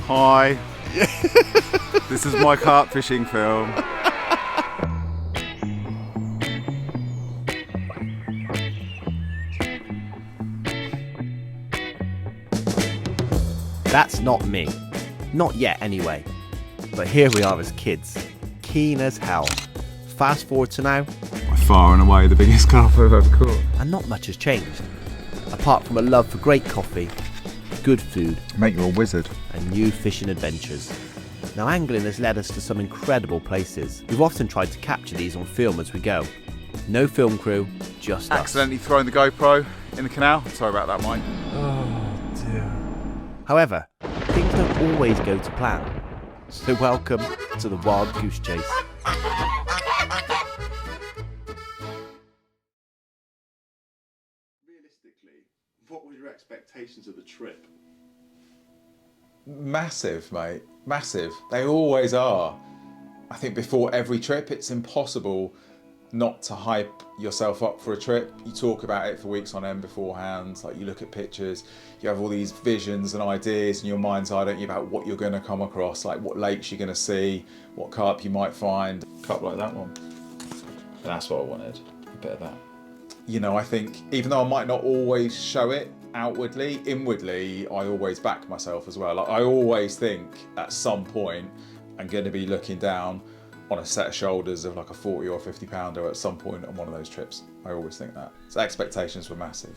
Hi. This is my carp fishing film. That's not me. Not yet, anyway. But here we are as kids, keen as hell. Fast forward to now, By far and away the biggest carp I've ever caught. and not much has changed. Apart from a love for great coffee, good food, Mate, you're a wizard. and new fishing adventures. Now, angling has led us to some incredible places. We've often tried to capture these on film as we go. No film crew, just us. Accidentally thrown the GoPro in the canal. Sorry about that, Mike. Oh dear. However, things don't always go to plan. So welcome to the Wild Goose Chase. Realistically, what were your expectations of the trip? Massive, mate. Massive. They always are. I think before every trip, it's impossible not to hype yourself up for a trip. You talk about it for weeks on end beforehand. Like, you look at pictures, you have all these visions and ideas in your mind's eye, don't you, about what you're going to come across, like what lakes you're going to see, what carp you might find. Carp like that one. That's what I wanted. A bit of that. You know, I think even though I might not always show it outwardly, inwardly, I always back myself as well. Like, I always think at some point I'm going to be looking down on a set of shoulders of like a 40 or 50 pounder at some point on one of those trips. I always think that. So expectations were massive.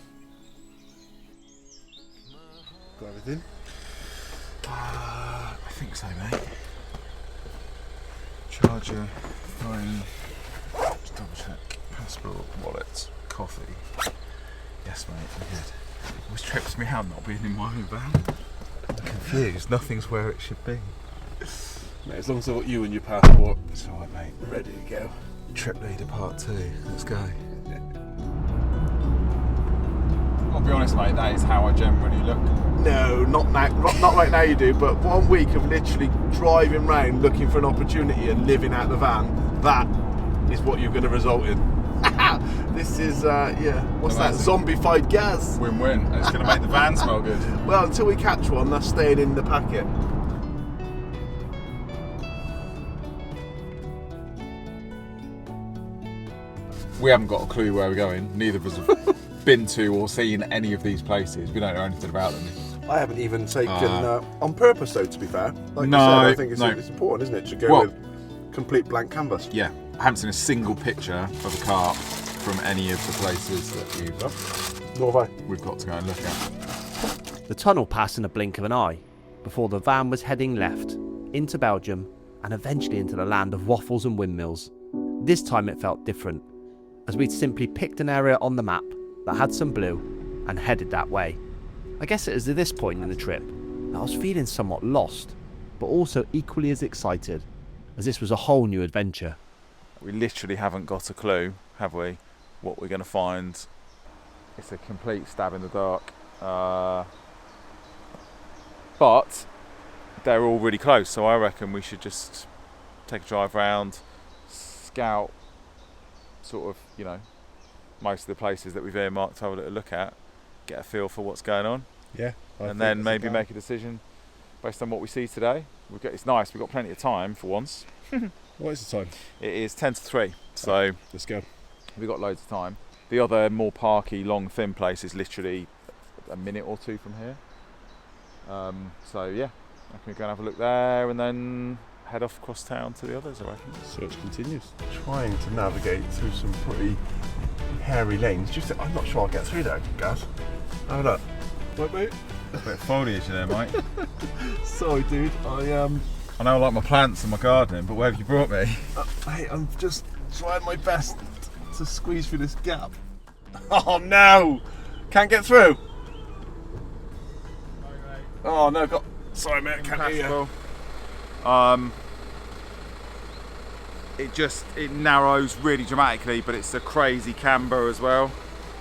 Got everything? I think so, mate. Charger, phone, just double check, passport, wallet, coffee. Yes, mate, we're good. It always trips me out not being in my own van. I'm confused, nothing's where it should be. Mate, as long as I've got you and your passport, It's alright, mate. ready to go. Trip leader part 2, let's go. I'll be honest, mate, that is how I generally look. No, not now. Not right now you do, but 1 week of literally driving round looking for an opportunity and living out the van, that is what you're going to result in. This is, what's that? Amazing. Zombified Gaz. Win-win, and it's going to make the van smell good. Well, until we catch one, that's staying in the packet. We haven't got a clue where we're going. Neither of us have been to or seen any of these places. We don't know anything about them. I haven't even taken, on purpose though, to be fair. Like No, you said, I think no. it's important, isn't it, to go Well- with complete blank canvas. Yeah, I haven't seen a single picture of a carp from any of the places that Nor have I. we've got to go and look at. The tunnel passed in a blink of an eye before the van was heading left into Belgium and eventually into the land of waffles and windmills. This time it felt different, as we'd simply picked an area on the map that had some blue and headed that way. I guess it was at this point in the trip that I was feeling somewhat lost, but also equally as excited, as this was a whole new adventure. We literally haven't got a clue, have we, what we're going to find. It's a complete stab in the dark. But they're all really close, so I reckon we should just take a drive round, scout sort of, you know, most of the places that we've earmarked to have a little look at, get a feel for what's going on, Yeah. and then maybe make a decision based on what we see today. It's nice, we've got plenty of time for once. What is the time? It is 10 to 3, so Let's go. we've got loads of time. The other more parky, long, thin place is literally a minute or two from here. So yeah, I can go and have a look there and then head off across town to the others, I reckon. Search continues. Trying to navigate through some pretty hairy lanes. Just, I'm not sure I'll get through there, Gaz. Have a look. Right, mate? A bit of foliage there, mate. Sorry, dude. I know I like my plants and my gardening, but where have you brought me? Mate, I'm just trying my best to squeeze through this gap. Oh no! Can't get through. Oh no! Sorry, mate. I can't hear you. It narrows really dramatically, but it's a crazy camber as well.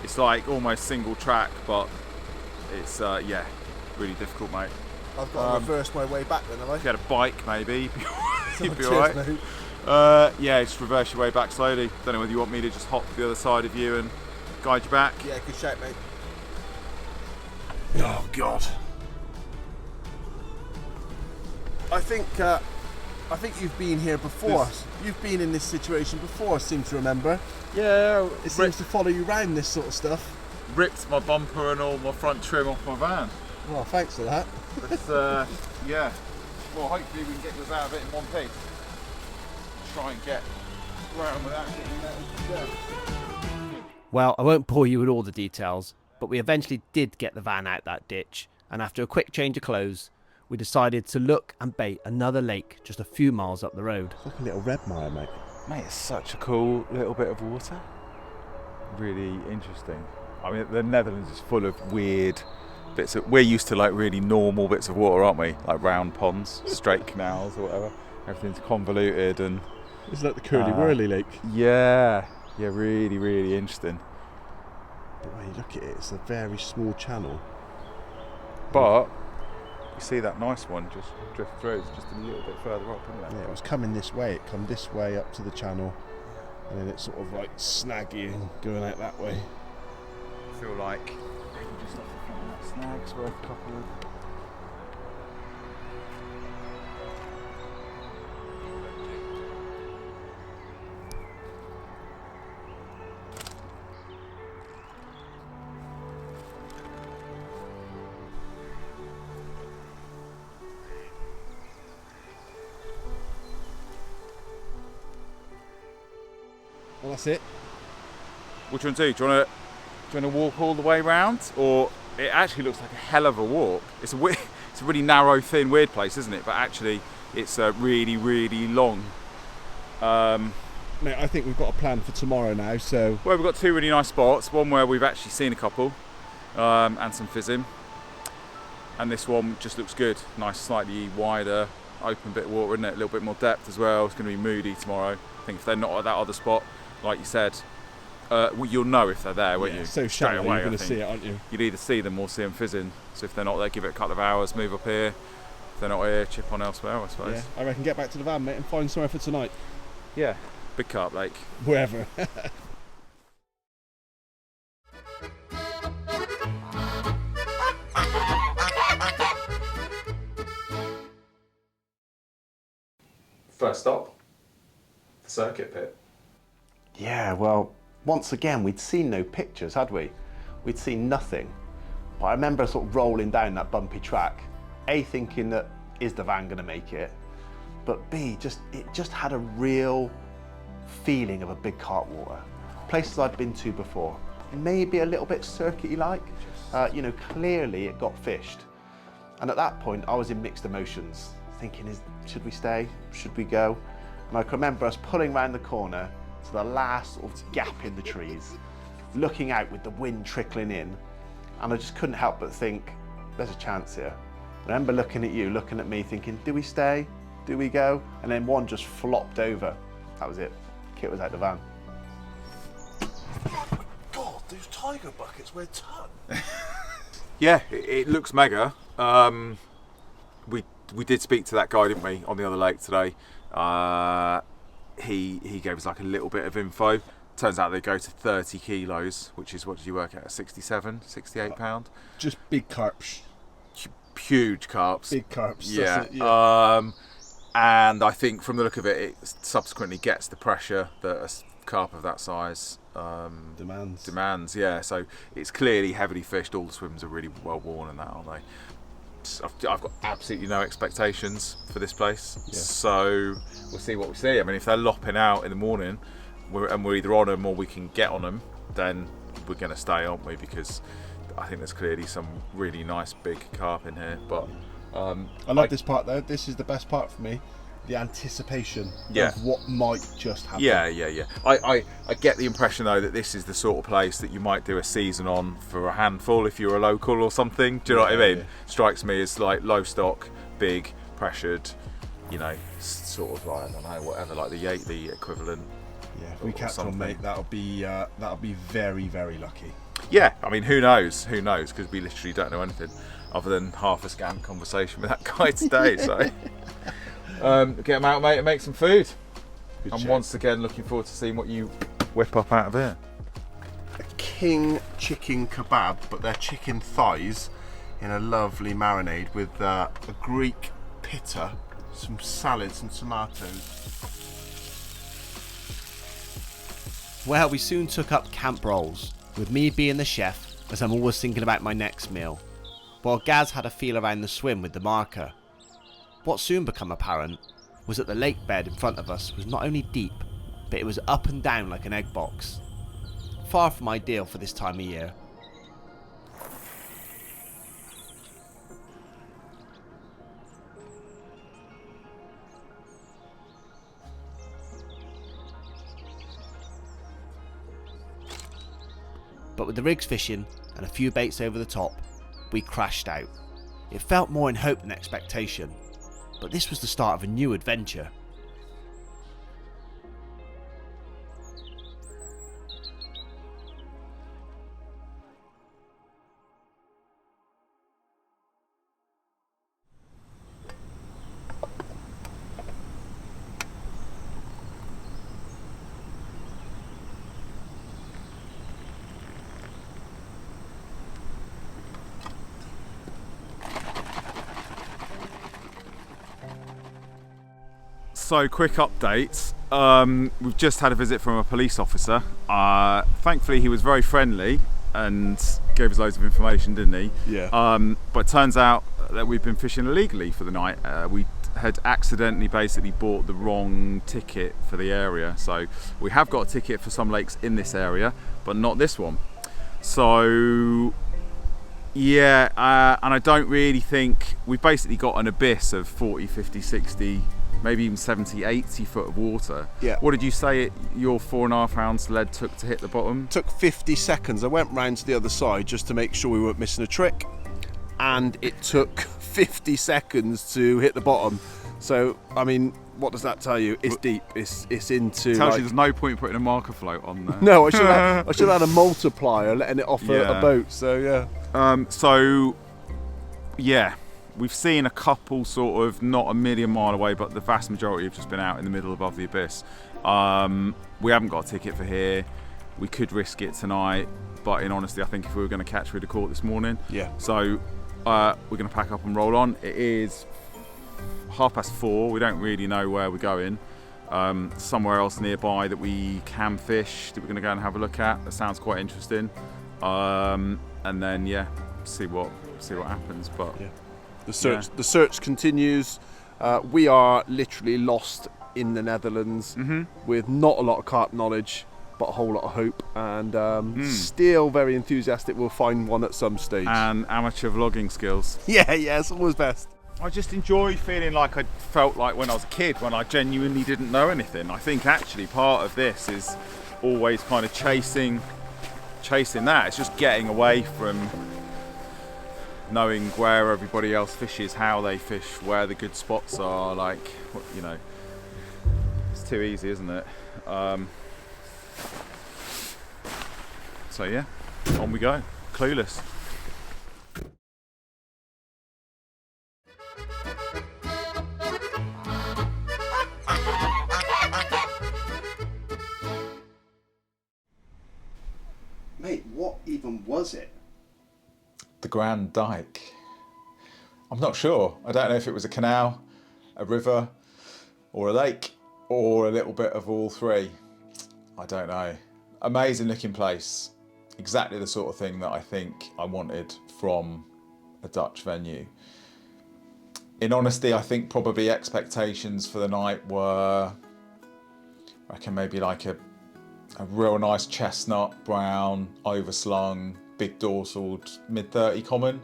It's like almost single track, but it's really difficult, mate. I've got to reverse my way back then, have I? If you had a bike, maybe you'd be Cheers, alright. mate. Yeah, just reverse your way back slowly. Don't know whether you want me to just hop to the other side of you and guide you back. Yeah, good shout, mate. Oh God. I think you've been here before. You've been in this situation before, I seem to remember. Yeah, It seems to follow you around, this sort of stuff. ripped my bumper and all my front trim off my van. Well, thanks for that. But yeah, well, hopefully we can get this out of it in one piece. Try and get round without getting that. Well, I won't bore you with all the details, but we eventually did get the van out that ditch, and after a quick change of clothes, we decided to look and bait another lake just a few miles up the road. It's like a little red mire, mate. Mate, it's such a cool little bit of water. Really interesting. I mean, the Netherlands is full of weird bits we're used to like really normal bits of water, aren't we? Like round ponds, straight canals or whatever. Everything's convoluted and It's like the Curly-Whirly Lake. yeah, really, really interesting. But when you look at it, it's a very small channel. But you see that nice one just drift through. It's just a little bit further up, isn't it? Yeah, it was coming this way. It come this way up to the channel, and then it's sort of like snaggy and going out that way. I feel like maybe just off the front of that snag's worth a couple of. Well, that's it. What do you want to do? Do you want to walk all the way round, or it actually looks like a hell of a walk? It's a really narrow, thin, weird place, isn't it? But actually, it's really, really long. Mate, I think we've got a plan for tomorrow now. So Well, we've got two really nice spots. One where we've actually seen a couple, and some fizzing, and this one just looks good. Nice, slightly wider, open bit of water, isn't it? A little bit more depth as well. It's going to be moody tomorrow. I think if they're not at that other spot, like you said, well, you'll know if they're there, won't you? So Straight shallow, away, you're going I to think. see it, aren't you? You'd either see them or see them fizzing. So if they're not there, give it a couple of hours, move up here. If they're not here, chip on elsewhere, I suppose. Yeah, I reckon get back to the van, mate, and find somewhere for tonight. Yeah. Big Carp Lake. Wherever. First stop, the circuit pit. Yeah, well, once again, we'd seen no pictures, had we? We'd seen nothing. But I remember sort of rolling down that bumpy track, A, thinking that, is the van gonna make it? But B, it just had a real feeling of a big carp water. Places I'd been to before, maybe a little bit circuity like. You know, clearly it got fished. And at that point, I was in mixed emotions, thinking, should we stay? Should we go? And I can remember us pulling round the corner to the last sort of gap in the trees, looking out with the wind trickling in, and I just couldn't help but think, there's a chance here. I remember looking at you, looking at me, thinking, do we stay? Do we go? And then one just flopped over. That was it. Kit was out the van. God, those tiger buckets weigh a ton. Yeah, it looks mega. We did speak to that guy, didn't we, on the other lake today. He gave us like a little bit of info. Turns out they go to 30 kilos, which is, what did you work at, 67, 68 pound? Just big carps. Huge carps. Big carps. Yeah. That's it, yeah. And I think from the look of it, it subsequently gets the pressure that a carp of that size demands. Yeah, so it's clearly heavily fished. All the swims are really well worn and that, aren't they? I've got absolutely no expectations for this place, so we'll see what we see. I mean, if they're lopping out in the morning and we're either on them or we can get on them, then we're going to stay, aren't we? Because I think there's clearly some really nice big carp in here. But I like this part though. This is the best part for me. The anticipation of what might just happen. Yeah. I get the impression though that this is the sort of place that you might do a season on for a handful if you're a local or something. Do you know what I mean? Yeah. Strikes me as like low stock, big, pressured, you know, sort of like, I don't know, whatever, like the equivalent. Yeah, if we catch on, mate, that'll be very, very lucky. Yeah, I mean, who knows? Who knows? Because we literally don't know anything other than half a scant conversation with that guy today. So. Get them out, mate, and make some food. I'm once again looking forward to seeing what you whip up out of here. A king chicken kebab, but they're chicken thighs in a lovely marinade with a Greek pitta some salad, some tomatoes. Well, we soon took up camp roles, with me being the chef, as I'm always thinking about my next meal, while Gaz had a feel around the swim with the marker. What soon became apparent was that the lake bed in front of us was not only deep, but it was up and down like an egg box. Far from ideal for this time of year. But with the rigs fishing and a few baits over the top, we crashed out. It felt more in hope than expectation, but this was the start of a new adventure. So, quick update. We've just had a visit from a police officer. Thankfully, he was very friendly and gave us loads of information, didn't he? Yeah. But it turns out that we've been fishing illegally for the night. We had accidentally basically bought the wrong ticket for the area. So we have got a ticket for some lakes in this area, but not this one. So yeah, and I don't really think we've basically got an abyss of 40, 50, 60, maybe even 70, 80 foot of water. Yeah. What did you say your 4.5 ounce lead took to hit the bottom? Took 50 seconds. I went round to the other side just to make sure we weren't missing a trick, and it took 50 seconds to hit the bottom. So, I mean, what does that tell you? It's deep. It's into. Tells you there's no point putting a marker float on there. No, I should have had a multiplier letting it off a boat. So yeah. So yeah, we've seen a couple sort of not a million mile away, but the vast majority have just been out in the middle above the abyss. We haven't got a ticket for here. We could risk it tonight, but in honesty, I think if we were going to catch, we'd have caught this morning. Yeah. So we're going to pack up and roll on. It is 4:30. We don't really know where we're going. Somewhere else nearby that we can fish that we're going to go and have a look at. That sounds quite interesting. And then yeah, see what happens. But yeah. The search continues. We are literally lost in the Netherlands with not a lot of carp knowledge, but a whole lot of hope, and still very enthusiastic we'll find one at some stage. And amateur vlogging skills. Yeah, it's always best. I just enjoy feeling like I felt like when I was a kid, when I genuinely didn't know anything. I think actually part of this is always kind of chasing that. It's just getting away from knowing where everybody else fishes, how they fish, where the good spots are. Like, you know, it's too easy, isn't it? So yeah, on we go. Clueless. Mate, what even was it? The Grand Dyke. I'm not sure. I don't know if it was a canal, a river, or a lake, or a little bit of all three. I don't know. Amazing looking place. Exactly the sort of thing that I think I wanted from a Dutch venue. In honesty, I think probably expectations for the night were, I reckon maybe like a real nice chestnut, brown, overslung, big dorsaled, mid-30 common,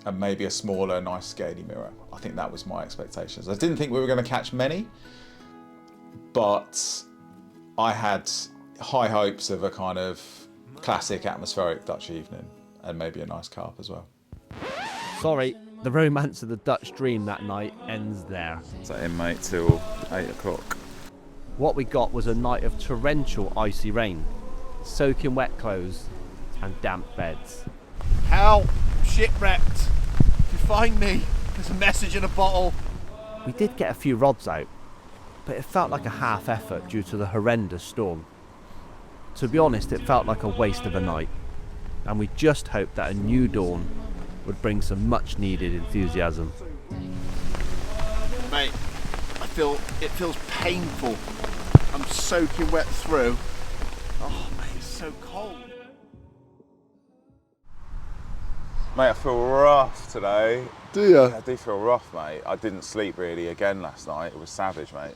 and maybe a smaller, nice scaly mirror. I think that was my expectations. I didn't think we were going to catch many, but I had high hopes of a kind of classic atmospheric Dutch evening, and maybe a nice carp as well. Sorry, the romance of the Dutch dream that night ends there. So in, mate, till 8 o'clock. What we got was a night of torrential icy rain, soaking wet clothes and damp beds. Help! Shipwrecked! If you find me, there's a message in a bottle. We did get a few rods out, but it felt like a half effort due to the horrendous storm. To be honest, it felt like a waste of a night, and we just hoped that a new dawn would bring some much needed enthusiasm. Mate, it feels painful. I'm soaking wet through. Oh mate, it's so cold. Mate, I feel rough today. Do you? I do feel rough, mate. I didn't sleep really again last night. It was savage, mate.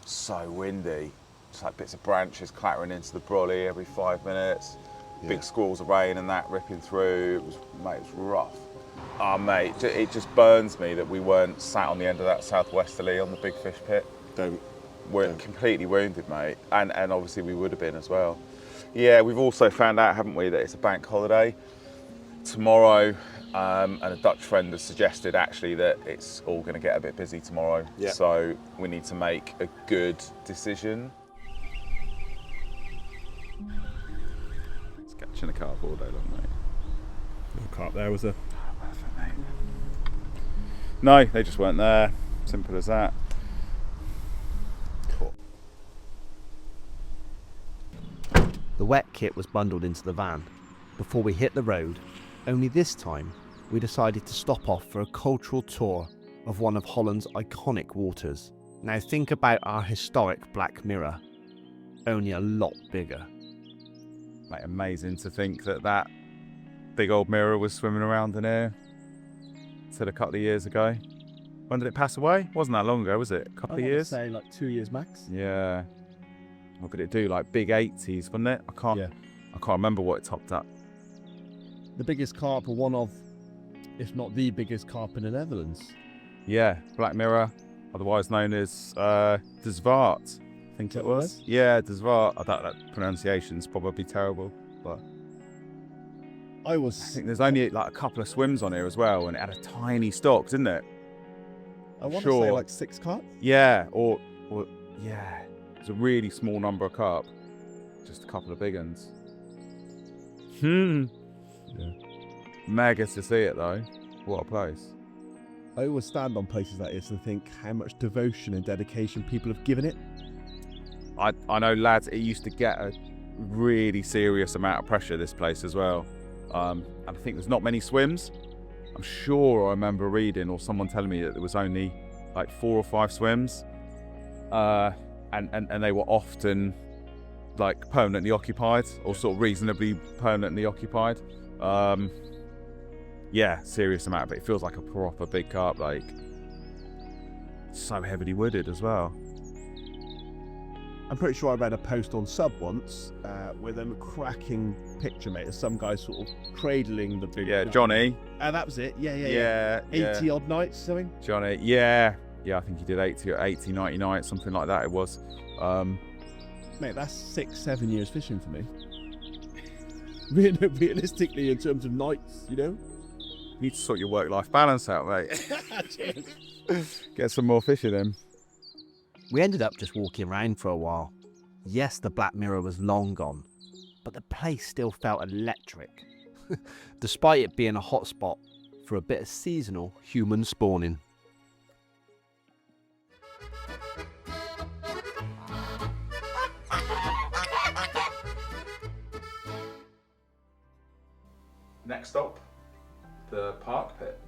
So windy. Just like bits of branches clattering into the brolly every 5 minutes. Yeah. Big squalls of rain and that ripping through. It was rough. Oh, mate, it just burns me that we weren't sat on the end of that southwesterly on the big fish pit. We're completely wounded, mate. And obviously we would have been as well. Yeah, we've also found out, haven't we, that it's a bank holiday tomorrow. And a Dutch friend has suggested actually that it's all going to get a bit busy tomorrow. Yeah. So we need to make a good decision. It's catching a carp all day long, mate. No carp there, was there? Perfect, mate. No, they just weren't there. Simple as that. Cool. The wet kit was bundled into the van before we hit the road, only this time we decided to stop off for a cultural tour of one of Holland's iconic waters. Now think about our historic Black Mirror, only a lot bigger. Mate, amazing to think that big old mirror was swimming around in here till a couple of years ago. When did it pass away? Wasn't that long ago, was it? A couple of years? say like 2 years max. Yeah. What could it do? Like big 80s, wasn't it? I can't remember what it topped up. The biggest carp, or one of, if not the biggest carp in the Netherlands. Yeah, Black Mirror, otherwise known as De Zwart, I think it was. Yeah, De Zwart. I thought that pronunciation's probably terrible, but I I think there's only like a couple of swims on here as well, and it had a tiny stock, didn't it? want to say Sure. like 6 carp. Yeah, or yeah, it's a really small number of carp, just a couple of big ones. Yeah. Mega to see it though. What a place. I always stand on places like this and think how much devotion and dedication people have given it. I know, lads, it used to get a really serious amount of pressure, this place as well. And I think there's not many swims. I'm sure I remember reading or someone telling me that there was only like 4 or 5 swims. And they were often like permanently occupied or sort of reasonably permanently occupied. Yeah, serious amount, but it feels like a proper big carp, like so heavily wooded as well. I'm pretty sure I read a post on Sub once with a cracking picture, mate, of some guy sort of cradling the big. Yeah, Johnny. That was it. Yeah. 80 odd nights, something. Johnny, yeah, I think he did 80, 90 nights, something like that it was. Mate, that's 6-7 years fishing for me. Realistically, in terms of nights, you know. You need to sort your work-life balance out, mate. Get some more fishing in. We ended up just walking around for a while. Yes, the Black Mirror was long gone, but the place still felt electric, despite it being a hotspot for a bit of seasonal human spawning. Next stop, the park pit.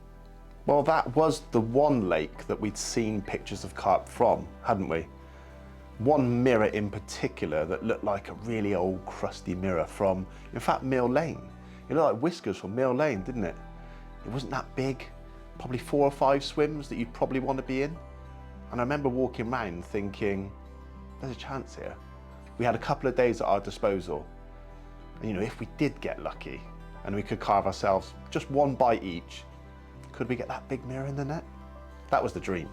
Well, that was the one lake that we'd seen pictures of carp from, hadn't we? One mirror in particular that looked like a really old crusty mirror from, in fact, Mill Lane. It looked like whiskers from Mill Lane, didn't it? It wasn't that big, probably 4 or 5 swims that you'd probably want to be in. And I remember walking around thinking, there's a chance here. We had a couple of days at our disposal. And you know, if we did get lucky and we could carve ourselves just one bite each, could we get that big mirror in the net? That was the dream.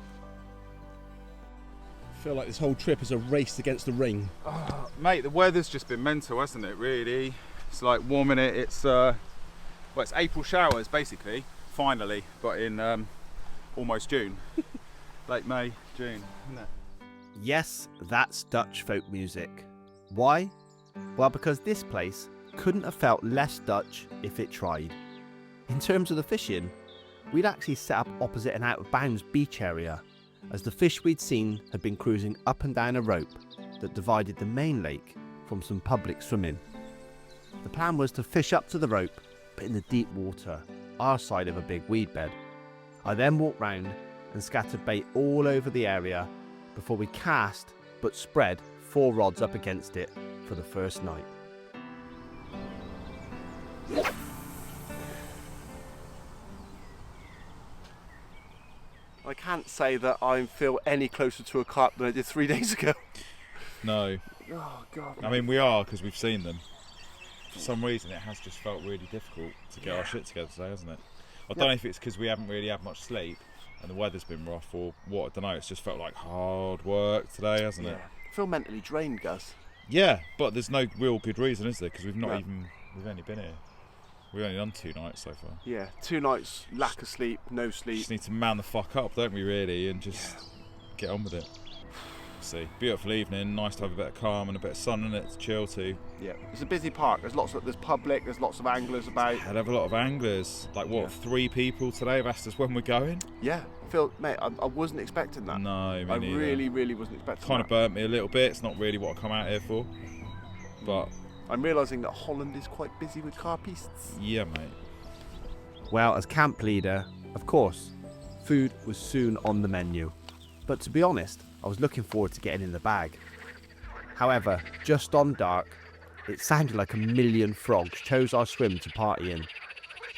I feel like this whole trip is a race against the rain. Oh, mate, the weather's just been mental, hasn't it, really? It's like warming it, it's April showers, basically, finally, but in almost June. Late May, June, isn't it? Yes, that's Dutch folk music. Why? Well, because this place couldn't have felt less Dutch if it tried. In terms of the fishing, we'd actually set up opposite an out-of-bounds beach area, as the fish we'd seen had been cruising up and down a rope that divided the main lake from some public swimming. The plan was to fish up to the rope, but in the deep water, our side of a big weed bed. I then walked round and scattered bait all over the area before we cast but spread 4 rods up against it for the first night. I can't say that I feel any closer to a carp than I did 3 days ago. No. Oh God. I mean, we are, because we've seen them. For some reason, it has just felt really difficult to get our shit together today, hasn't it? I don't know if it's because we haven't really had much sleep and the weather's been rough or what, I don't know. It's just felt like hard work today, hasn't it? I feel mentally drained, Gaz. Yeah, but there's no real good reason, is there? Because we've not No. we've only been here. We've only done 2 nights so far. Yeah, 2 nights, lack of sleep, no sleep. Just need to man the fuck up, don't we, really? And just get on with it. See, beautiful evening, nice to have a bit of calm and a bit of sun in it to chill to. Yeah, it's a busy park. There's public, there's lots of anglers about. Hell of a lot of anglers. Like what, 3 people today have asked us when we're going? Yeah, mate, I wasn't expecting that. No, me I neither. really wasn't expecting Kind that. of burnt me a little bit. It's not really what I come out here for. But I'm realising that Holland is quite busy with carpists. yeah, mate. Well, as camp leader, of course, food was soon on the menu. But to be honest, I was looking forward to getting in the bag. However, just on dark, it sounded like a million frogs chose our swim to party in.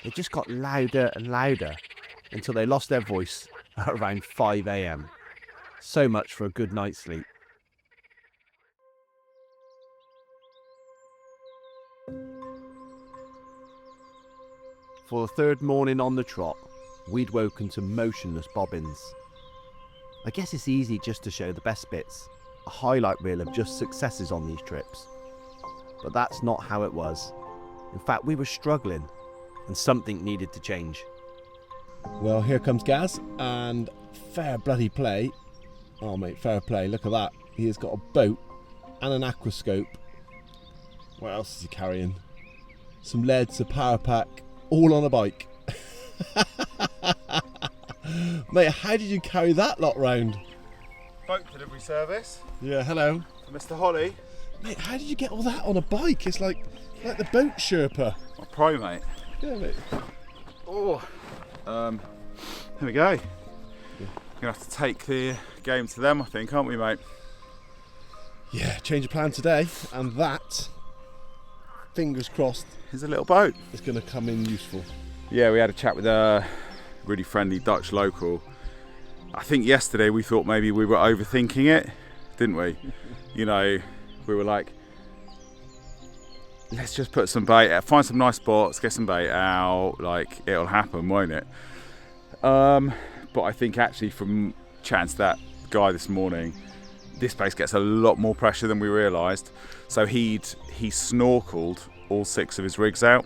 It just got louder and louder until they lost their voice at around 5 a.m. So much for a good night's sleep. For the 3rd morning on the trot, we'd woken to motionless bobbins. I guess it's easy just to show the best bits, a highlight reel of just successes on these trips. But that's not how it was. In fact, we were struggling, and something needed to change. Well, here comes Gaz, and fair bloody play. Oh, mate, fair play. Look at that. He has got a boat and an aquascope. What else is he carrying? Some leads, a power pack, all on a bike. Mate, how did you carry that lot round? Boat delivery service Yeah, hello. for Mr. Holly. Mate, how did you get all that on a bike? It's like the boat Sherpa. My pro, mate. Yeah, mate. Oh, here we go. Gonna have to take the game to them, I think, aren't we, mate? Yeah, change of plan today, and that, fingers crossed, Here's a little boat. is going to come in useful. Yeah, we had a chat with a really friendly Dutch local. I think yesterday we thought maybe we were overthinking it, didn't we? You know, we were like, let's just put some bait out, find some nice spots, get some bait out, like it'll happen, won't it? But I think actually from chatting to that guy this morning, this place gets a lot more pressure than we realised. So he snorkeled all 6 of his rigs out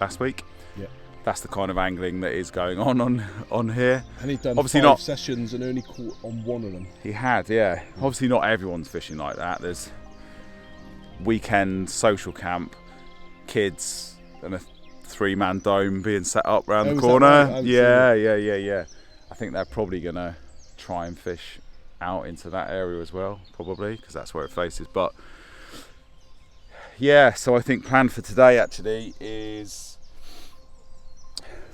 last week. Yeah. That's the kind of angling that is going on here. And he'd done Obviously 5 not- sessions and only caught on 1 of them. He had, yeah. Obviously not everyone's fishing like that. There's weekend social camp, kids and a 3-man dome being set up round the was that corner. right? I haven't Yeah. I think they're probably going to try and fish out into that area as well, probably, because that's where it faces. But yeah, so I think plan for today actually is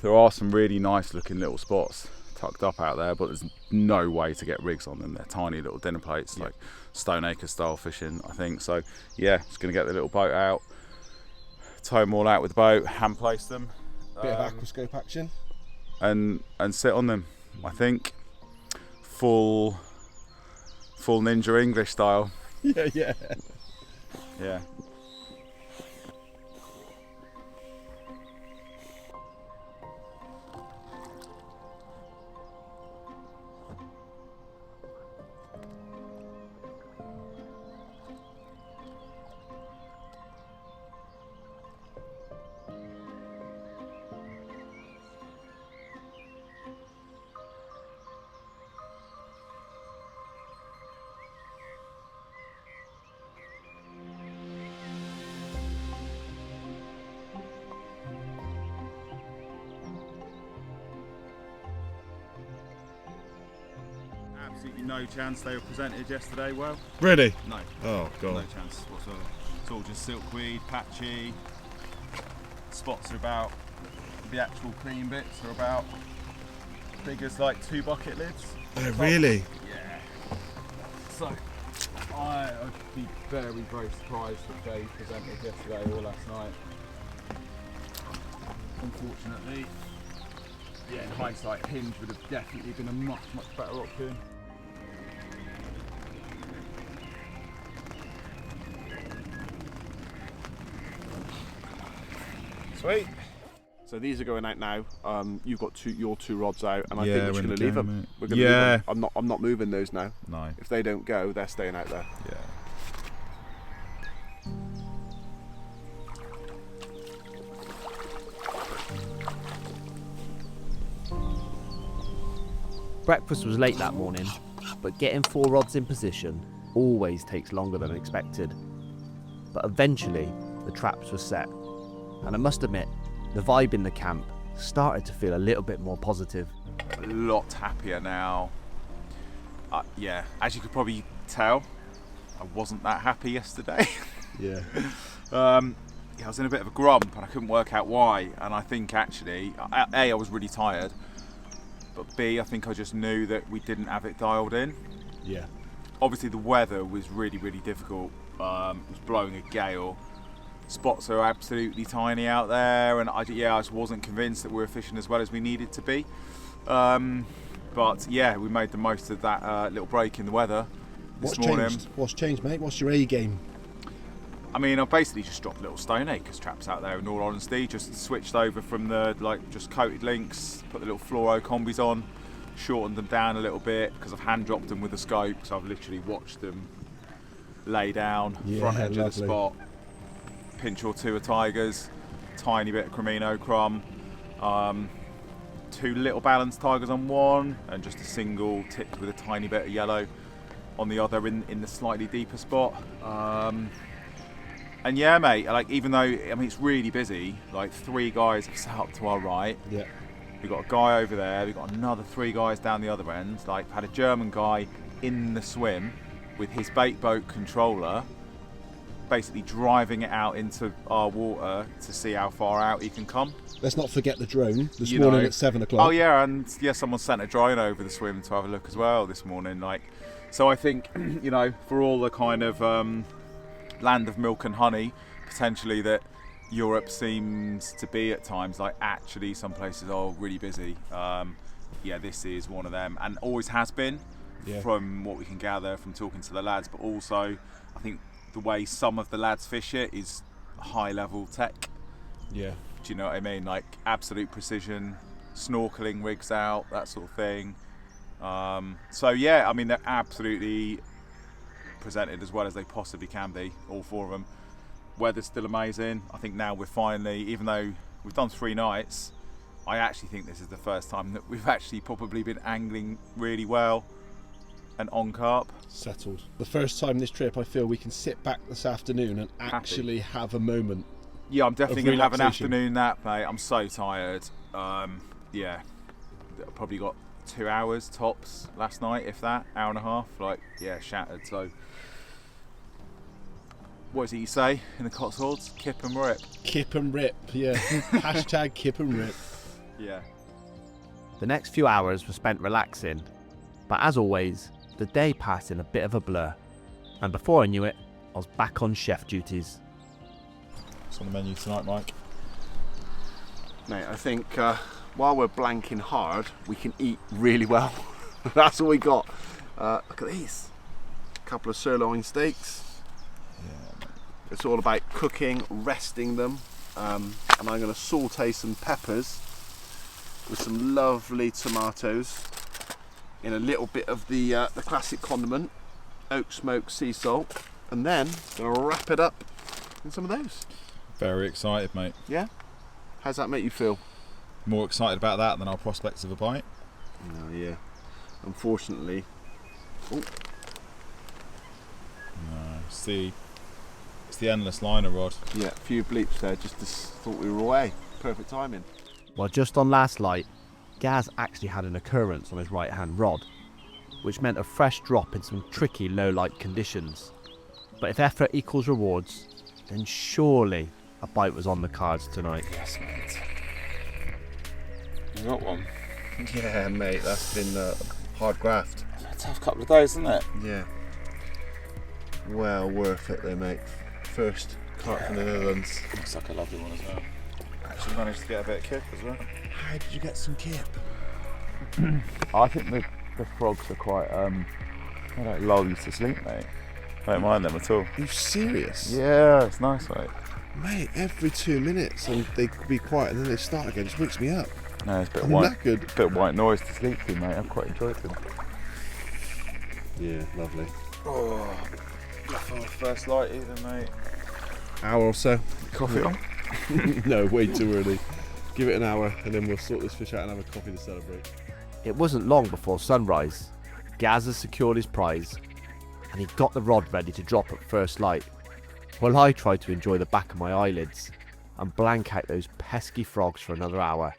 there are some really nice looking little spots tucked up out there, but there's no way to get rigs on them. They're tiny little dinner plates, like Stoneacre style fishing, I think. So yeah, just going to get the little boat out, tow them all out with the boat, hand place them, Bit of aquascope action. and sit on them. I think full Ninja English style. Yeah. Yeah. Absolutely no chance they were presented yesterday well. Really? No. Oh, No God. chance whatsoever. It's all just silkweed, patchy. Spots are about, the actual clean bits are about big as like 2 bucket lids. Oh, really? Yeah. So I'd be very, very surprised if they presented yesterday or last night. Unfortunately, yeah, in hindsight, hinge would have definitely been a much, much better option. Sweet. So these are going out now. You've got your two rods out, and I think we're just going to leave them. We're going to leave them. I'm not moving those now. No. If they don't go, they're staying out there. Yeah. Breakfast was late that morning, but getting 4 rods in position always takes longer than expected. But eventually, the traps were set, and I must admit, the vibe in the camp started to feel a little bit more positive. A lot happier now. Yeah, as you could probably tell, I wasn't that happy yesterday. Yeah. I was in a bit of a grump and I couldn't work out why. And I think actually, A, I was really tired, but B, I think I just knew that we didn't have it dialed in. Yeah. Obviously the weather was really, really difficult. It was blowing a gale. Spots are absolutely tiny out there, and I just wasn't convinced that we were fishing as well as we needed to be. But yeah, we made the most of that little break in the weather this morning. What's changed, mate? What's your A game? I mean, I've basically just dropped little stoneacres traps out there, in all honesty. Just switched over from the just coated links, put the little fluoro combis on, shortened them down a little bit because I've hand dropped them with a scope, so I've literally watched them lay down, front edge of the spot. Pinch or two of tigers, tiny bit of Cremino crumb, 2 little balanced tigers on one, and just a single tipped with a tiny bit of yellow on the other in the slightly deeper spot. And yeah, mate, even though it's really busy, 3 guys have set up to our right. Yeah. We've got a guy over there, we've got another 3 guys down the other end. Had a German guy in the swim with his bait boat controller, basically driving it out into our water to see how far out he can come. Let's not forget the drone this morning at 7 o'clock. Oh yeah, and yeah, someone sent a drone over the swim to have a look as well this morning. So I think, for all the kind of land of milk and honey potentially that Europe seems to be at times, actually some places are really busy. This is one of them, and always has been, from what we can gather from talking to the lads. But also, I think the way some of the lads fish it is high level tech. Yeah. Do you know what I mean? Absolute precision, snorkeling rigs out, that sort of thing. They're absolutely presented as well as they possibly can be, all 4 of them. Weather's still amazing. I think now we're finally, even though we've done 3 nights, I actually think this is the first time that we've actually probably been angling really well and on carp. Settled. The first time this trip I feel we can sit back this afternoon and actually have a moment. Yeah, I'm definitely going to have an afternoon nap, mate. I'm so tired. I probably got 2 hours tops last night, if that, hour and a half. Shattered. So, what is it you say in the Cotswolds? Kip and rip. Kip and rip, yeah. Hashtag kip and rip. Yeah. The next few hours were spent relaxing, but as always, the day passed in a bit of a blur, and before I knew it, I was back on chef duties. What's on the menu tonight, Mike? Mate, I think while we're blanking hard, we can eat really well. That's all we got. Look at these. A couple of sirloin steaks. Yeah. It's all about cooking, resting them, and I'm going to saute some peppers with some lovely tomatoes in a little bit of the classic condiment, oak smoked sea salt, and then going to wrap it up in some of those. Very excited, mate. Yeah? How's that make you feel? More excited about that than our prospects of a bite. Oh yeah. Unfortunately. Oh. No, it's the endless liner rod. Yeah, a few bleeps there, just thought we were away. Perfect timing. Well, just on last light, Gaz actually had an occurrence on his right hand rod, which meant a fresh drop in some tricky low light conditions. But if effort equals rewards, then surely a bite was on the cards tonight. Yes, mate. You got one? Yeah, mate, that's been hard graft. It's a tough couple of days, isn't it? Yeah. Well worth it though, mate. First carp from the Netherlands. Looks like a lovely one as well. Actually managed to get a bit of kip as well. How did you get some kip? I think the frogs are quite, they don't lull you to sleep, mate. I don't mind them at all. Are you serious? Yeah, it's nice, mate. Mate, every 2 minutes and they could be quiet and then they start again. It just wakes me up. No, it's a bit I'm white. knackered. Bit of white noise to sleep to, mate. I've quite enjoyed them. Yeah, lovely. Oh, nothing on the first light either, mate. Hour or so. Coffee on? No, way too early. Give it an hour and then we'll sort this fish out and have a coffee to celebrate. It wasn't long before sunrise. Gaz had secured his prize and he got the rod ready to drop at first light, while I tried to enjoy the back of my eyelids and blank out those pesky frogs for another hour.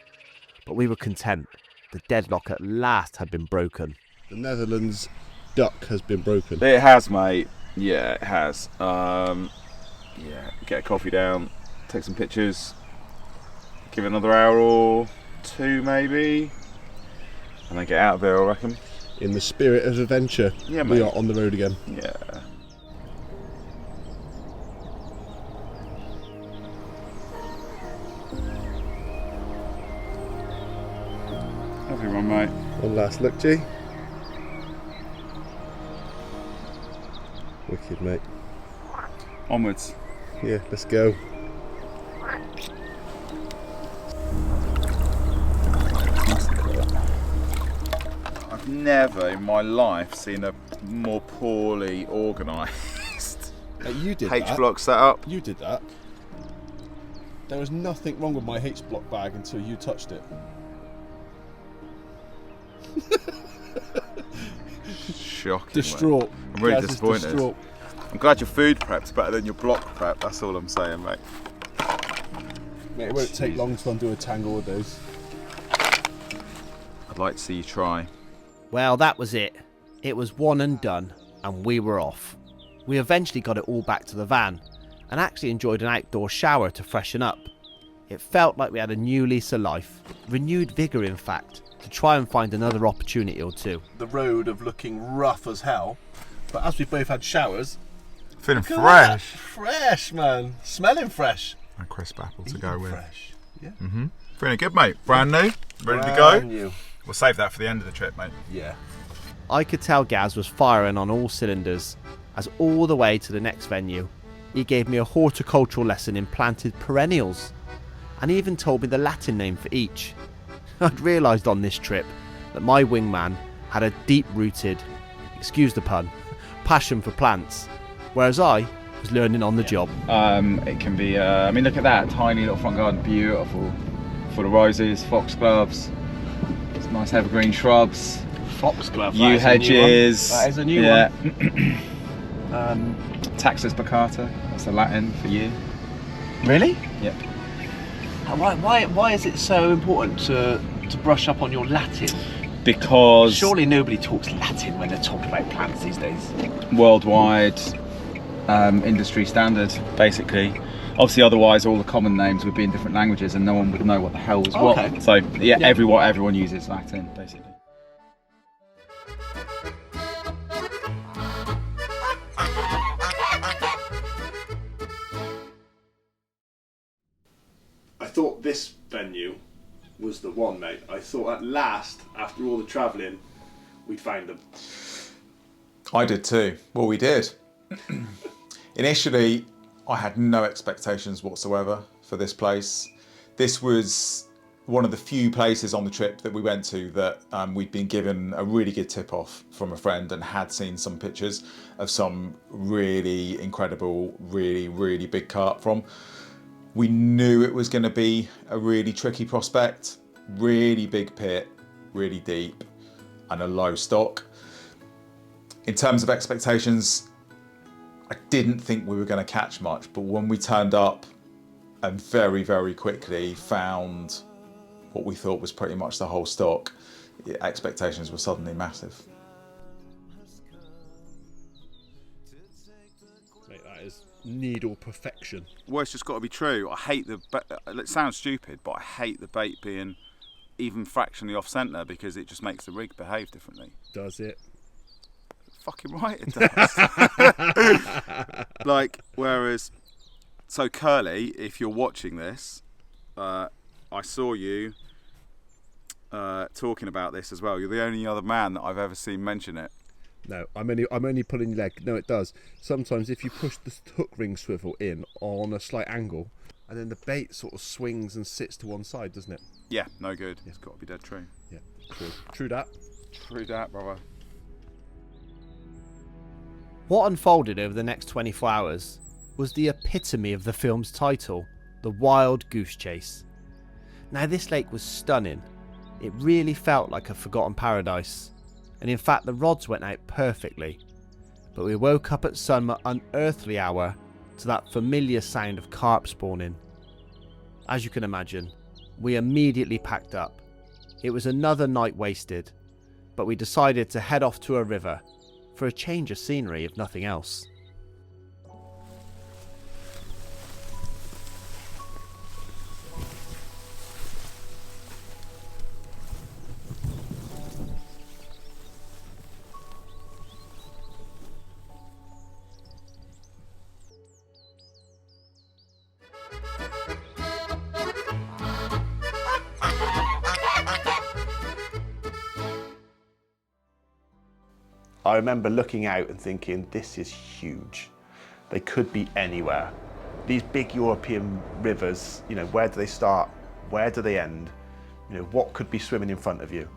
But we were content. The deadlock at last had been broken. The Netherlands duck has been broken. It has, mate. Yeah, it has. Yeah, get a coffee down, take some pictures, give it another hour or two maybe, and then get out of there, I reckon. In the spirit of adventure, Yeah, we mate. are on the road again. Yeah. Lovely one, mate. One last look, G. Wicked, mate. Onwards. Yeah, let's go. I've never in my life seen a more poorly organised You did H-block setup. You did that. There was nothing wrong with my H-block bag until you touched it. Shocking. Distraught. Mate. I'm really Gaz is disappointed. distraught. I'm glad your food prep's better than your block prep. That's all I'm saying, mate. Mate, it won't take long to undo a tangle with those. I'd like to see you try. Well, that was it. It was one and done, and we were off. We eventually got it all back to the van, and actually enjoyed an outdoor shower to freshen up. It felt like we had a new lease of life, renewed vigour in fact, to try and find another opportunity or two. The road of looking rough as hell, but as we both had showers, Feeling look at that. Fresh, man. Smelling fresh. A crisp apple to Eating go with. fresh. Yeah. Feeling good, mate. Brand new. Ready to Brand go. new. We'll save that for the end of the trip, mate. Yeah. I could tell Gaz was firing on all cylinders, as all the way to the next venue, he gave me a horticultural lesson in planted perennials, and even told me the Latin name for each. I'd realised on this trip that my wingman had a deep-rooted, excuse the pun, passion for plants, whereas I was learning on the job. It can be, I mean, look at that tiny little front garden, beautiful, full of roses, foxgloves, some nice evergreen shrubs, Foxglove, yew hedges. That is a new yeah. one. Taxus baccata, that's the Latin for yew. Really? Yep. Why is it so important to brush up on your Latin? Because Surely nobody talks Latin when they're talking about plants these days. worldwide industry standard, basically. Obviously, otherwise all the common names would be in different languages and no one would know what the hell was Okay. what. So yeah, everyone uses Latin, basically. I thought this venue was the one, mate. I thought at last, after all the travelling, we'd found them. I did too. Well, we did. Initially, I had no expectations whatsoever for this place. This was one of the few places on the trip that we went to that we'd been given a really good tip off from a friend and had seen some pictures of some really incredible, really, really big carp from. We knew it was going to be a really tricky prospect, really big pit, really deep, and a low stock. In terms of expectations, I didn't think we were going to catch much, but when we turned up and very, very quickly found what we thought was pretty much the whole stock, expectations were suddenly massive. Mate, that is needle perfection. Well, it's just got to be true. I hate it sounds stupid, but I hate the bait being even fractionally off centre because it just makes the rig behave differently. Does it? fucking right it does. Like, whereas, so Curly, if you're watching this, I saw you talking about this as well. You're the only other man that I've ever seen mention it. No, I'm only pulling your leg. No, it does. Sometimes if you push the hook ring swivel in on a slight angle, and then the bait sort of swings and sits to one side, doesn't it? Yeah, no good. It's got to be dead true. Yeah, true. True that. True that, brother. What unfolded over the next 24 hours was the epitome of the film's title, The Wild Goose Chase. Now, this lake was stunning. It really felt like a forgotten paradise. And in fact, the rods went out perfectly. But we woke up at some unearthly hour to that familiar sound of carp spawning. As you can imagine, we immediately packed up. It was another night wasted, but we decided to head off to a river for a change of scenery, if nothing else. I remember looking out and thinking, this is huge. They could be anywhere. These big European rivers, you know, where do they start? Where do they end? You know, what could be swimming in front of you?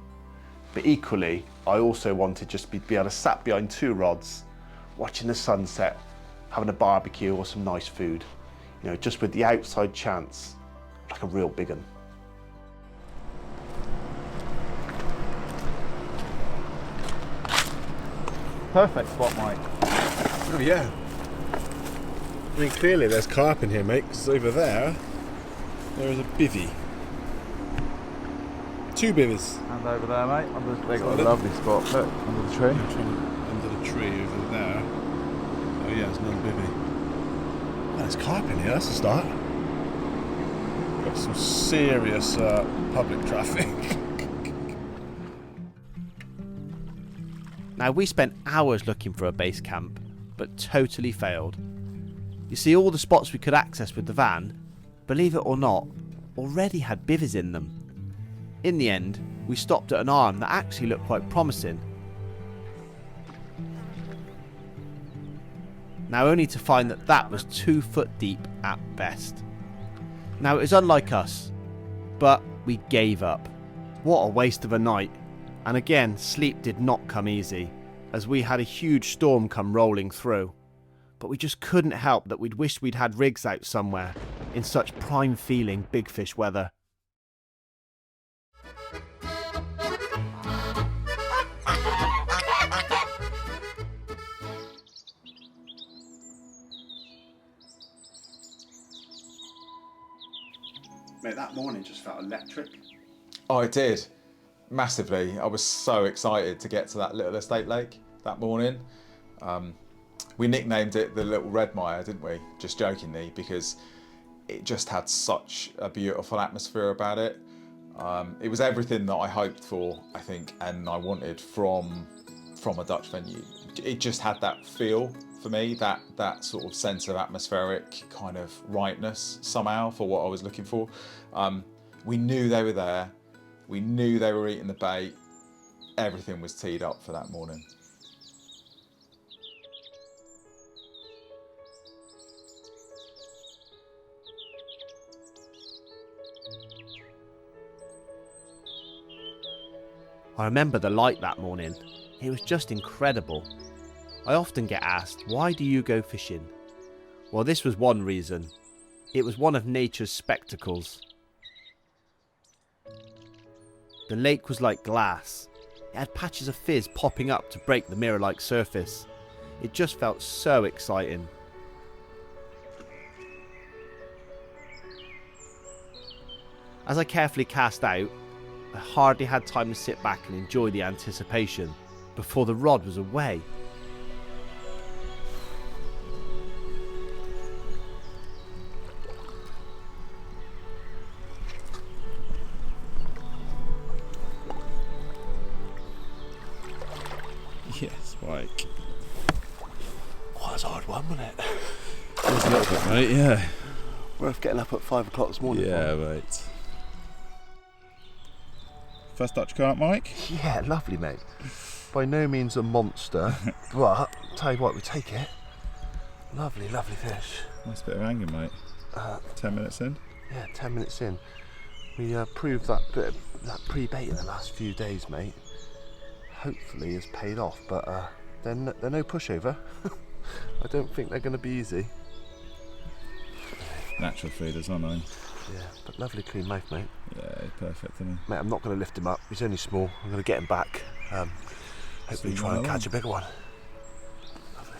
But equally, I also wanted just to be able to sat behind two rods, watching the sunset, having a barbecue or some nice food. You know, just with the outside chance, like a real big one. Perfect spot, Mike. Oh yeah. I mean, clearly there's carp in here, mate, because over there is a bivvy. Two bivvies. And over there, mate. They got a lovely spot. Look, under the tree. Under the tree over there. Oh yeah, there's another bivvy. Oh, there's carp in here, that's a start. Got some serious public traffic. Now, we spent hours looking for a base camp, but totally failed. You see, all the spots we could access with the van, believe it or not, already had bivvies in them. In the end, we stopped at an arm that actually looked quite promising. Now, only to find that that was 2 foot deep at best. Now, it was unlike us, but we gave up. What a waste of a night. And again, sleep did not come easy, as we had a huge storm come rolling through. But we just couldn't help that we'd wished we'd had rigs out somewhere, in such prime feeling big fish weather. Mate, that morning just felt electric. Oh, it did. Massively. I was so excited to get to that little estate lake that morning. We nicknamed it the Little Red Mire, didn't we? Just jokingly, because it just had such a beautiful atmosphere about it. It was everything that I hoped for, I think, and I wanted from a Dutch venue. It just had that feel for me, that sort of sense of atmospheric kind of rightness somehow for what I was looking for. We knew they were there. We knew they were eating the bait. Everything was teed up for that morning. I remember the light that morning. It was just incredible. I often get asked, why do you go fishing? Well, this was one reason. It was one of nature's spectacles. The lake was like glass. It had patches of fizz popping up to break the mirror-like surface. It just felt so exciting. As I carefully cast out, I hardly had time to sit back and enjoy the anticipation before the rod was away. Yes, Like, Oh, that's a hard one, wasn't it? it was a little bit, mate, yeah. Worth getting up at 5 o'clock this morning. Yeah, mate. First Dutch carp, Mike. Yeah, lovely, mate. By no means a monster, but tell you what, we take it. Lovely, lovely fish. Nice bit of angling, mate. 10 minutes in. Yeah, 10 minutes in. We proved that bit of that pre-bait in the last few days, mate. Hopefully has paid off, but they're no pushover. I don't think they're going to be easy. Natural feeders, aren't they? Yeah, but lovely clean mouth, mate. Yeah, he's perfect, isn't Mate, I'm not going to lift him up. He's only small. I'm going to get him back. Hopefully try and catch a bigger one. Lovely.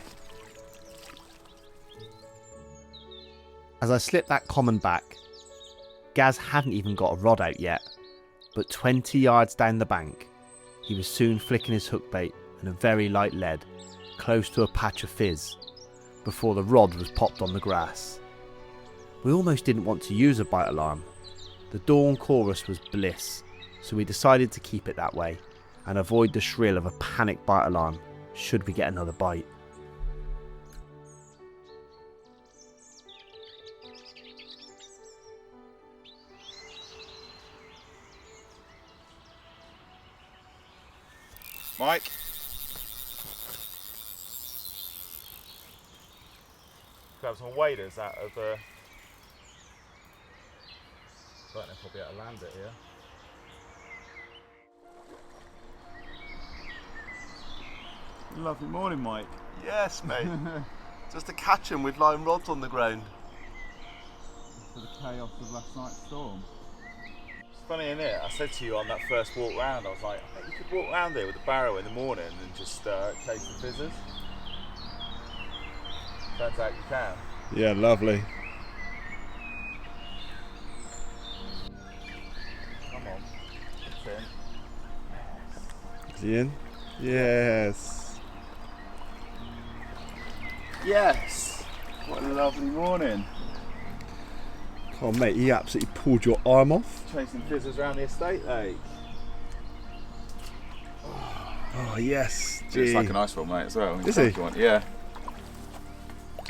As I slipped that common back, Gaz hadn't even got a rod out yet, but 20 yards down the bank, he was soon flicking his hook bait in a very light lead, close to a patch of fizz, before the rod was popped on the grass. We almost didn't want to use a bite alarm. The dawn chorus was bliss, so we decided to keep it that way and avoid the shrill of a panic bite alarm should we get another bite. Mike. Grab some waders out of the. I don't know if I'll be able to land it here. Lovely morning, Mike. Yes, mate. Just to catch him with line rods on the ground. For the chaos of last night's storm. It's funny, isn't it? I said to you on that first walk round, I was like, I think you could walk round here with a barrow in the morning and just chase the fizzers. Turns out you can. Yeah, lovely. Come on. It's in. Is he in? Yes. Yes! What a lovely morning. Oh, mate, he absolutely pulled your arm off. Chasing fizzers around the estate lake. Oh, yes. It's like an ice roll, mate, as well. Is he? Yeah.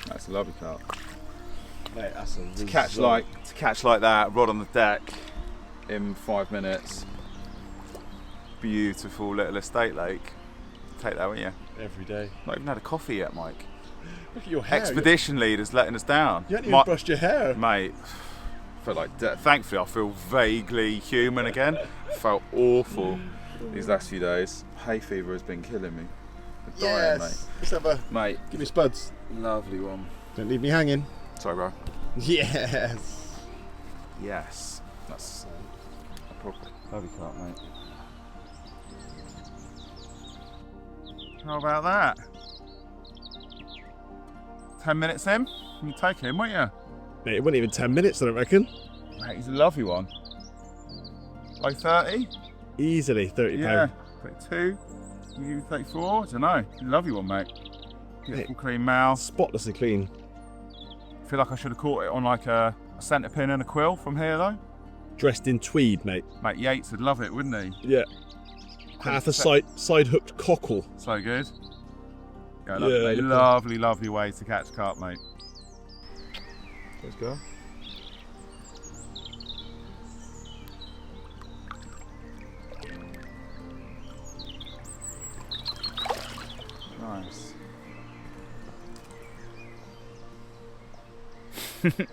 That's a lovely carp. Mate, that's a To catch like that, rod on the deck in 5 minutes. Beautiful little estate lake. Take that, won't you? every day. Not even had a coffee yet, Mike. Look at your hair. Expedition leader's letting us down. You haven't even brushed your hair. Mate, felt like death. Thankfully, I feel vaguely human again. Felt awful these last few days. Hay fever has been killing me. I'm dying, Yes. Let's have a. mate. Give me spuds. Lovely one. Don't leave me hanging. Sorry, bro. Yes. Yes. That's a proper lovely carp, mate. How about that? 10 minutes in, you take him, won't you? Mate, it wasn't even 10 minutes, I don't reckon. Mate, he's a lovely one. Like 30? Easily 30 Yeah. pound. 32? You 34? I don't know. Lovely one, mate. Beautiful clean mouth. Spotlessly clean. I feel like I should have caught it on like a centre pin and a quill from here though. Dressed in tweed, mate. Mate, Yates would love it, wouldn't he? Yeah. Half a side hooked cockle. So good. Yeah, Yeah, lovely, look lovely, lovely way to catch carp, mate. Let's go. Nice.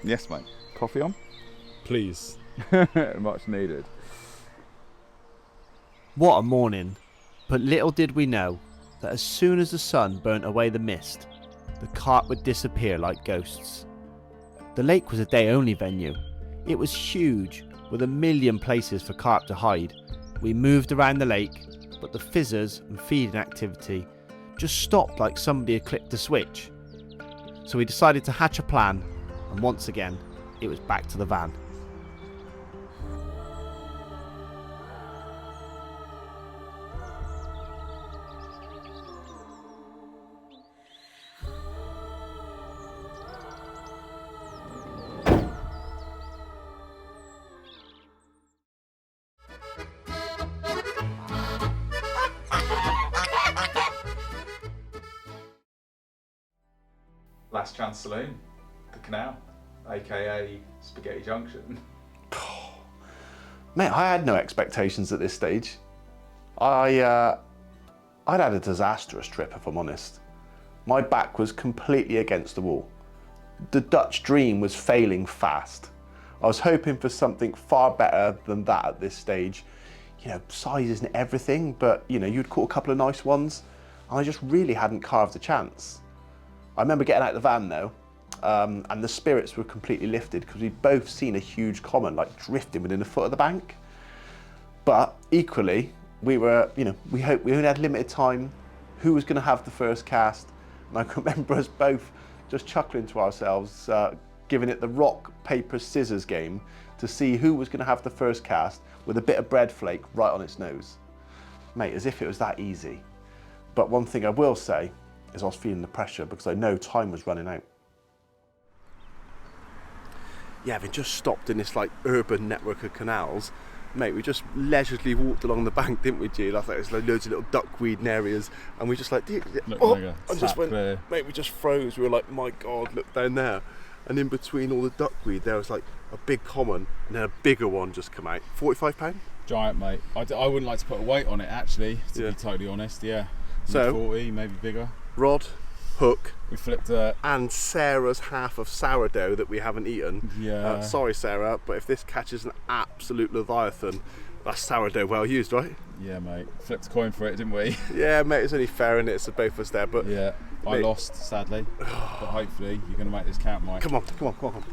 Yes, mate. Coffee on? Please. Much needed. What a morning, but little did we know that as soon as the sun burnt away the mist, the carp would disappear like ghosts. The lake was a day-only venue. It was huge, with a million places for carp to hide. We moved around the lake, but the fizzers and feeding activity just stopped like somebody had clicked the switch. So we decided to hatch a plan, and once again, it was back to the van. Last Chance Saloon, the canal, aka Spaghetti Junction. Mate, I had no expectations at this stage. I'd had a disastrous trip, if I'm honest. My back was completely against the wall. The Dutch dream was failing fast. I was hoping for something far better than that at this stage. You know, size isn't everything, but you know, you'd caught a couple of nice ones, and I just really hadn't carved a chance. I remember getting out of the van though, and the spirits were completely lifted because we'd both seen a huge common like drifting within a foot of the bank. But equally, we were, you know, we only had limited time. Who was going to have the first cast? And I can remember us both just chuckling to ourselves, giving it the rock, paper, scissors game to see who was going to have the first cast with a bit of bread flake right on its nose. Mate, as if it was that easy. But one thing I will say is I was feeling the pressure because I know time was running out. Yeah, having just stopped in this like urban network of canals, mate, we just leisurely walked along the bank, didn't we, G? I thought it was like loads of little duckweed and areas, and we just like, and just went, mate, we just froze. We were like, my God, look down there. And in between all the duckweed, there was like a big common, and then a bigger one just come out. £45? Giant, mate. I wouldn't like to put a weight on it, actually, to be totally honest, yeah. So, 40, maybe bigger. Rod, hook, We flipped and Sarah's half of sourdough that we haven't eaten. Yeah. Sorry, Sarah, but if this catches an absolute leviathan, that's sourdough well used, right? Yeah, mate. Flipped a coin for it, didn't we? Yeah, mate, it's only fair, and it's both of us there, but Yeah. I Mate. lost, sadly. But hopefully you're going to make this count, Mike. come on.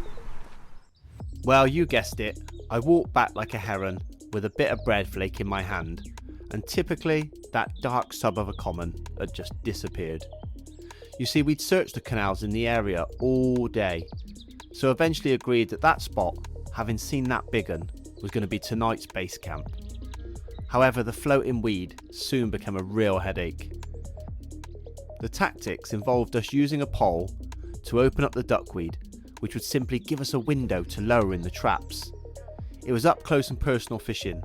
Well, you guessed it. I walked back like a heron with a bit of bread flake in my hand, and typically that dark sub of a common had just disappeared. You see, we'd searched the canals in the area all day, so eventually agreed that that spot, having seen that big un, was going to be tonight's base camp. However, the floating weed soon became a real headache. The tactics involved us using a pole to open up the duckweed, which would simply give us a window to lower in the traps. It was up close and personal fishing,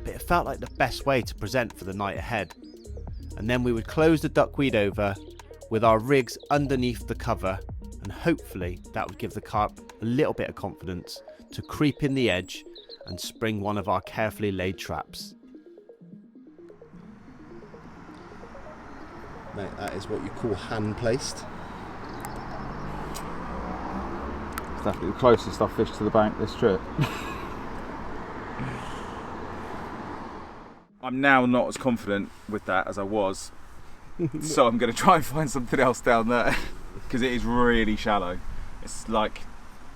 but it felt like the best way to present for the night ahead. And then we would close the duckweed over with our rigs underneath the cover, and hopefully that would give the carp a little bit of confidence to creep in the edge and spring one of our carefully laid traps. Mate, that is what you call hand-placed. It's definitely the closest I've fished to the bank this trip. I'm now not as confident with that as I was, so I'm going to try and find something else down there because it is really shallow. It's like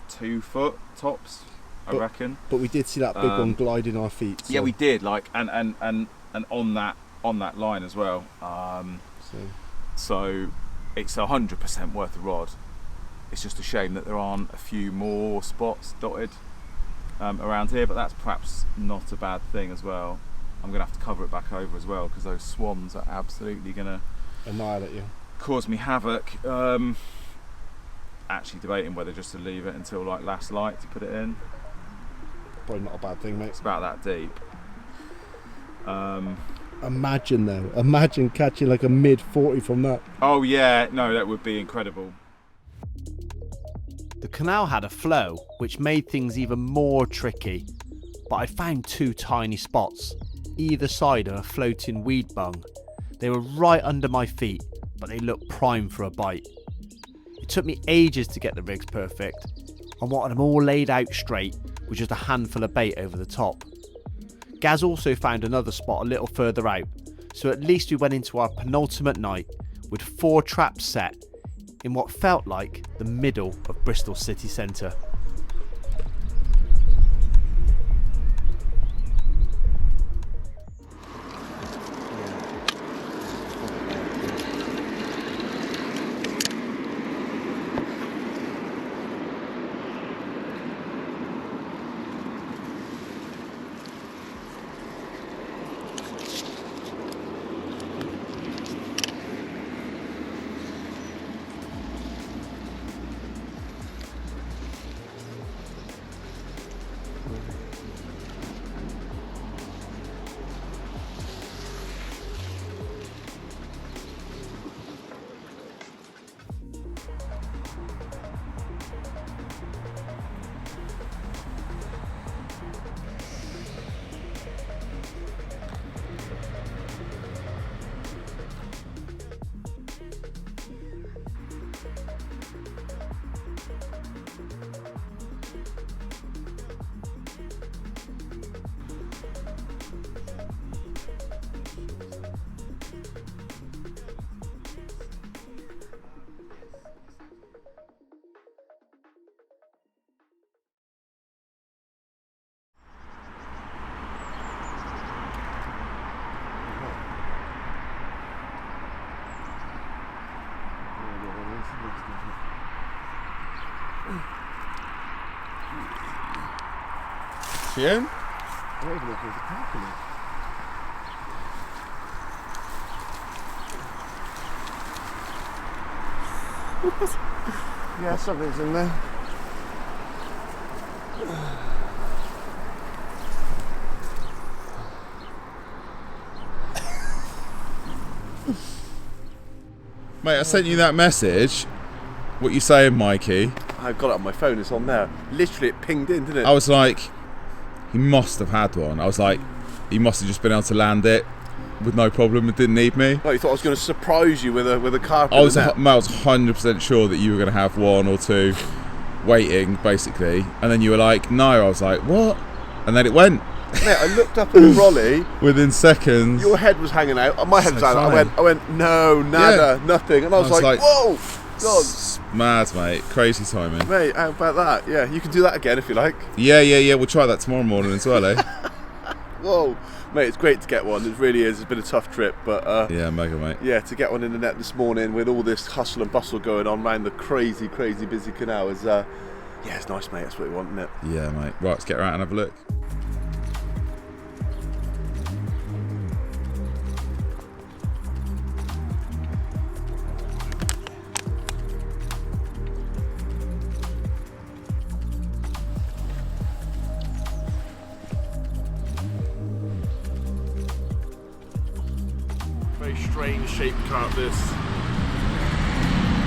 2 foot tops, I reckon. But we did see that big one gliding our feet. So. Yeah, we did. Like and on that line as well. So it's 100% worth a rod. It's just a shame that there aren't a few more spots dotted around here, but that's perhaps not a bad thing as well. I'm going to have to cover it back over as well because those swans are absolutely going to annihilate you, cause me havoc. Actually debating whether just to leave it until like last light to put it in. Probably not a bad thing, mate. It's about that deep. Imagine catching like a mid 40 from that. Oh yeah, no, that would be incredible. The canal had a flow, which made things even more tricky, but I found 2 tiny spots, either side of a floating weed bung. They were right under my feet, but they looked prime for a bite. It took me ages to get the rigs perfect. I wanted them all laid out straight with just a handful of bait over the top. Gaz also found another spot a little further out, so at least we went into our penultimate night with 4 traps set in what felt like the middle of Bristol city centre. Tune. I don't even know if there's a carp in it. Yeah, something's in there. Mate, I sent you that message. What you saying, Mikey? I've got it on my phone, it's on there. Literally, it pinged in, didn't it? I was like, he must have had one. I was like, he must have just been able to land it with no problem and didn't need me. Oh, you thought I was going to surprise you with a carp? I was 100% sure that you were going to have one or two waiting, basically. And then you were like, no. I was like, what? And then it went. Mate, I looked up at the brolly. Within seconds. Your head was hanging out. My head was So out. funny. I went, no, nada, nothing. And I was like, whoa, God. Mad, mate. Crazy timing. Mate, how about that? Yeah, you can do that again if you like. Yeah. We'll try that tomorrow morning as well, eh? Whoa. Mate, it's great to get one. It really is. It's been a tough trip, but yeah, mega, mate. yeah, to get one in the net this morning with all this hustle and bustle going on around the crazy busy canal is, yeah, it's nice, mate. That's what we want, isn't it? Yeah, mate. Right, let's get around and have a look. Very strange shaped carp, this.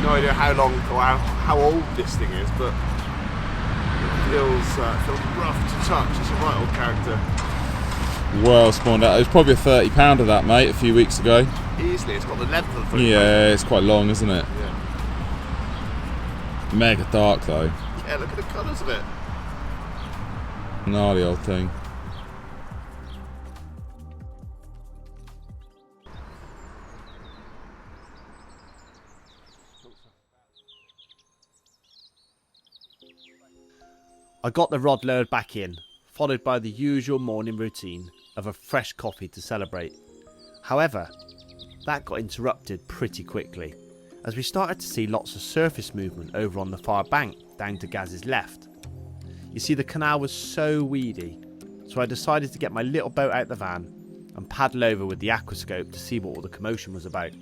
No idea how long or how old this thing is, but it feels rough to touch. It's a right old character. Well spawned out. It was probably a 30 pounder that, mate, a few weeks ago. Easily, it's got the length of the foot. Yeah, it's quite long, isn't it? Yeah. Mega dark though. Yeah, look at the colours of it. Gnarly old thing. I got the rod lowered back in, followed by the usual morning routine of a fresh coffee to celebrate. However, that got interrupted pretty quickly, as we started to see lots of surface movement over on the far bank down to Gaz's left. You see, the canal was so weedy, so I decided to get my little boat out the van and paddle over with the aquascope to see what all the commotion was about.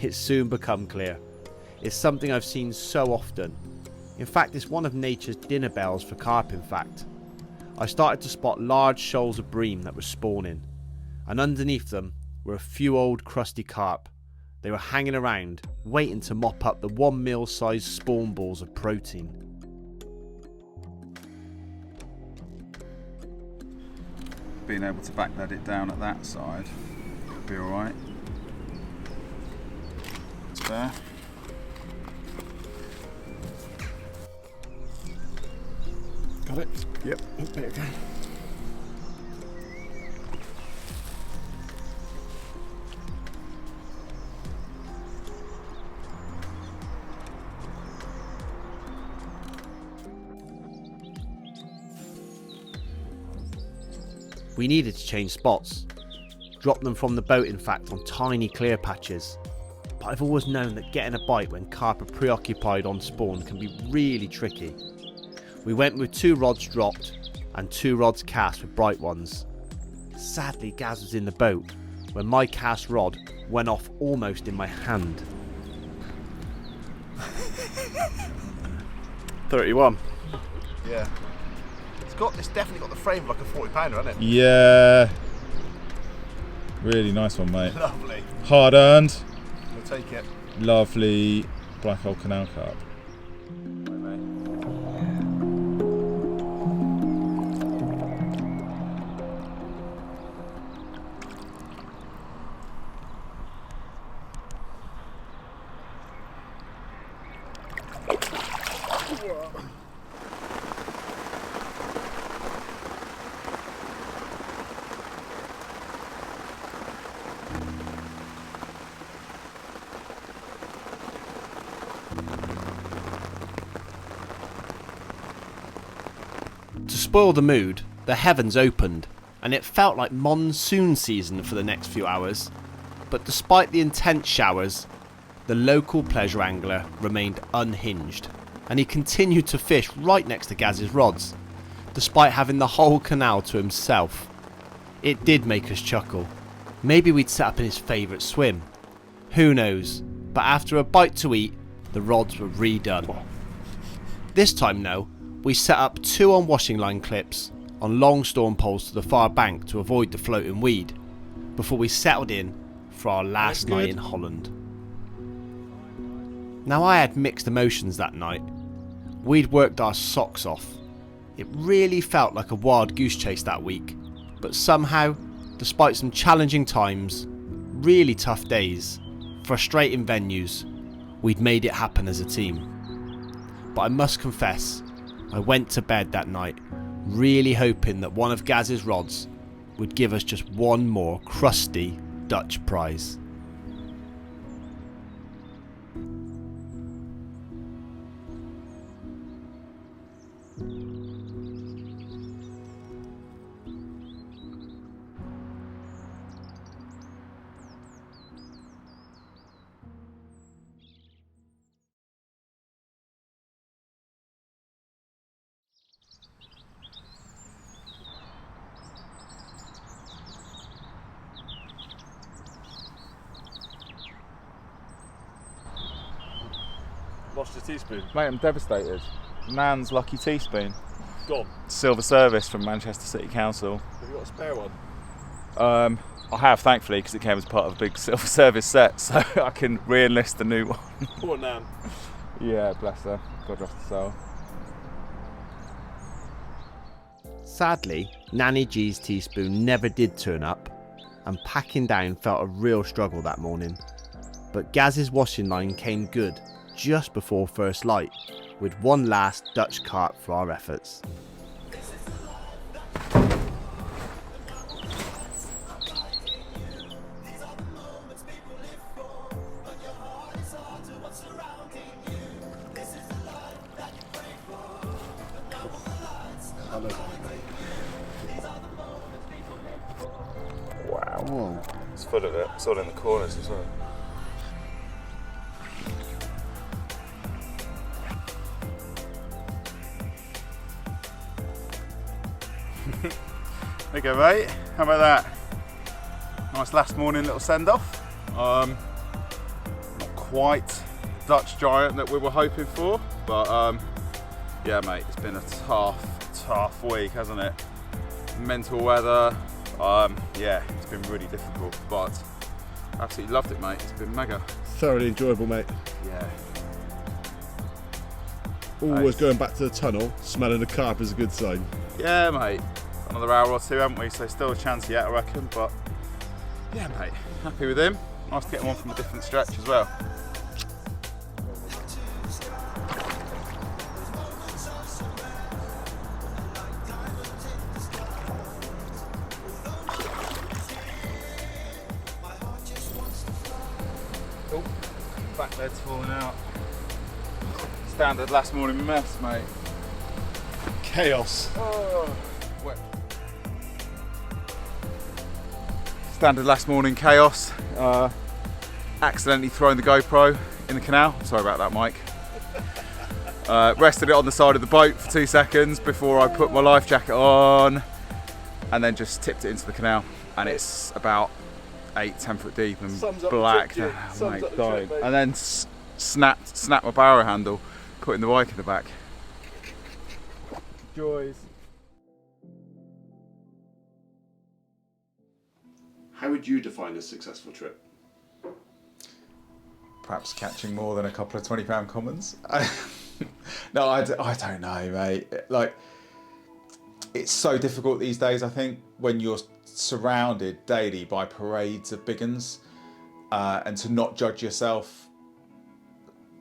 It's soon become clear. It's something I've seen so often. In fact, it's one of nature's dinner bells for carp, in fact. I started to spot large shoals of bream that were spawning, and underneath them were a few old crusty carp. They were hanging around, waiting to mop up the 1 mil sized spawn balls of protein. Being able to back that down at that side would be alright. That's fair. Got it? Yep. There you go. We needed to change spots. Drop them from the boat, in fact, on tiny clear patches. But I've always known that getting a bite when carp are preoccupied on spawn can be really tricky. We went with 2 rods dropped and 2 rods cast with bright ones. Sadly, Gaz was in the boat when my cast rod went off almost in my hand. 31. Yeah. It's definitely got the frame of like a 40 pounder, hasn't it? Yeah. Really nice one, mate. Lovely. Hard earned. We'll take it. Lovely black hole canal carp. To spoil the mood, the heavens opened, and it felt like monsoon season for the next few hours. But despite the intense showers, the local pleasure angler remained unhinged, and he continued to fish right next to Gaz's rods. despite having the whole canal to himself. It did make us chuckle. Maybe we'd set up in his favourite swim. Who knows? But after a bite to eat, the rods were redone. This time though, we set up 2 on washing line clips on long storm poles to the far bank to avoid the floating weed, before we settled in for our last night in Holland. Now I had mixed emotions that night. We'd worked our socks off. It really felt like a wild goose chase that week, but somehow, despite some challenging times, really tough days, frustrating venues, we'd made it happen as a team. But I must confess, I went to bed that night really hoping that one of Gaz's rods would give us just one more crusty Dutch prize. Lost your teaspoon. Mate, I'm devastated. Nan's lucky teaspoon. Gone. Silver service from Manchester City Council. Have you got a spare one? I have, thankfully, because it came as part of a big silver service set, so I can re-enlist the new one. Poor Nan. Yeah, bless her. God rest her soul. Sadly, Nanny G's teaspoon never did turn up, and packing down felt a real struggle that morning. But Gaz's washing line came good just before first light, with one last Dutch carp for our efforts. Wow. Whoa. It's full of it. It's all in the corners as well. There you go, mate. How about that? Nice last morning little send-off. Not quite Dutch giant that we were hoping for, but yeah, mate, it's been a tough week, hasn't it? Mental weather. Yeah, it's been really difficult, but absolutely loved it, mate. It's been mega. Thoroughly enjoyable, mate. Yeah. Always Nice. going back to the tunnel, smelling the carp is a good sign. Yeah, mate. Another hour or two, haven't we? So still a chance yet, I reckon. But yeah, mate. Happy with him. Nice to get one from a different stretch as well. Oh, back lead's falling out. Standard last morning mess, mate. Chaos. Oh, wet. Standard last morning chaos. Accidentally thrown the GoPro in the canal. Sorry about that, Mike. Rested it on the side of the boat for 2 seconds before I put my life jacket on, and then just tipped it into the canal. And it's about 8-10 foot deep and Sums up the black. trick, yeah. Sums up the dying. trick, mate. And then snapped my barrow handle, putting the bike in the back. Joys. How would you define a successful trip? Perhaps catching more than a couple of £20 commons. No, I don't know, mate. Like, it's so difficult these days, I think, when you're surrounded daily by parades of big uns, and to not judge yourself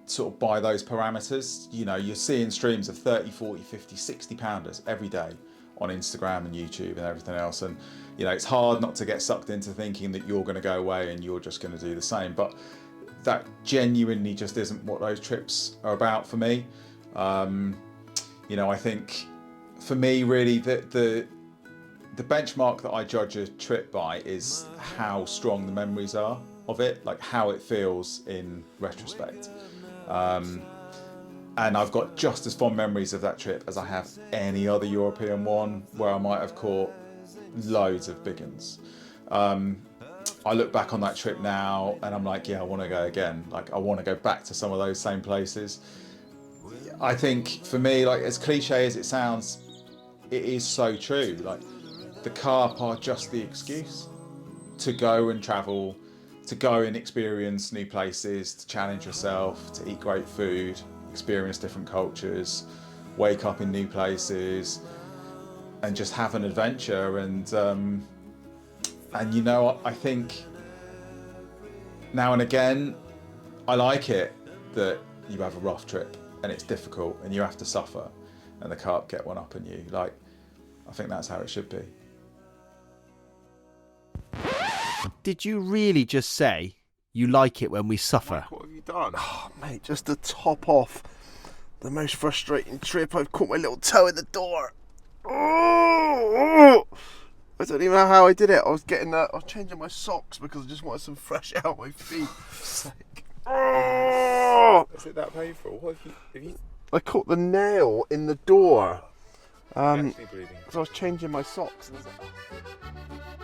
sort of by those parameters. You know, you're seeing streams of 30, 40, 50, 60 pounders every day on Instagram and YouTube and everything else. And, you know, it's hard not to get sucked into thinking that you're going to go away and you're just going to do the same. But that genuinely just isn't what those trips are about for me. You know, I think for me, really, the benchmark that I judge a trip by is how strong the memories are of it, like how it feels in retrospect. And I've got just as fond memories of that trip as I have any other European one where I might have caught loads of big uns. I look back on that trip now and I'm like, yeah, I want to go again. Like, I want to go back to some of those same places. I think for me, like, as cliche as it sounds, it is so true. Like, the carp are just the excuse to go and travel, to go and experience new places, to challenge yourself, to eat great food, experience different cultures, wake up in new places, and just have an adventure. And you know, I think now and again, I like it that you have a rough trip and it's difficult and you have to suffer, and the carp get one up on you. Like, I think that's how it should be. Did you really just say you like it when we suffer? What have you done? Oh, mate, just to top off the most frustrating trip, I've caught my little toe in the door. Oh, I don't even know how I did it. I was changing my socks because I just wanted some fresh air on my feet. Is it that painful? What have you I caught the nail in the door. actually bleeding? So I was changing my socks. And I was like, oh.